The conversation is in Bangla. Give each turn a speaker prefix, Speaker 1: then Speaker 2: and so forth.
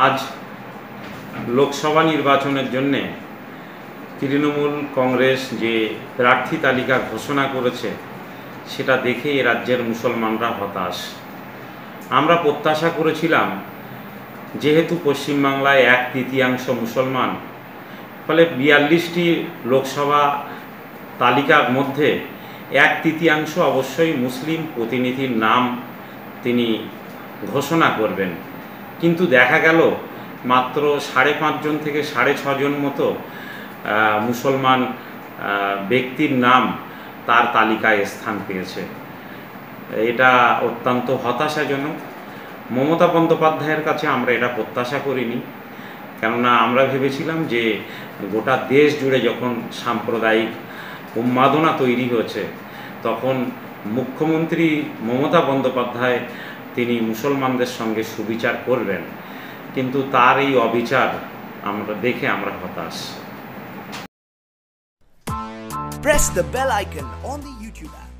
Speaker 1: আজ লোকসভা নির্বাচনের জন্য তৃণমূল কংগ্রেস যে প্রার্থী তালিকা ঘোষণা করেছে সেটা দেখে এ রাজ্যের মুসলমানরা হতাশ। আমরা প্রত্যাশা করেছিলাম, যেহেতু পশ্চিমবাংলায় 1/3 মুসলমান, ফলে 42টি লোকসভা তালিকার মধ্যে 1/3 অবশ্যই মুসলিম প্রতিনিধির নাম তিনি ঘোষণা করবেন। কিন্তু দেখা গেল মাত্র 5.5 জন থেকে 6.5 জন মতো মুসলমান ব্যক্তির নাম তার তালিকায় স্থান পেয়েছে। এটা অত্যন্ত হতাশাজনক। মমতা বন্দ্যোপাধ্যায়ের কাছে আমরা এটা প্রত্যাশা করিনি, কেননা আমরা ভেবেছিলাম যে গোটা দেশ জুড়ে যখন সাম্প্রদায়িক উন্মাদনা তৈরি হয়েছে, তখন মুখ্যমন্ত্রী মমতা বন্দ্যোপাধ্যায় তিনি মুসলমানদের সঙ্গে সুবিচার করবেন, কিন্তু তার এই অবিচার দেখে আমরা হতাশ।
Speaker 2: Press the bell icon on the YouTube app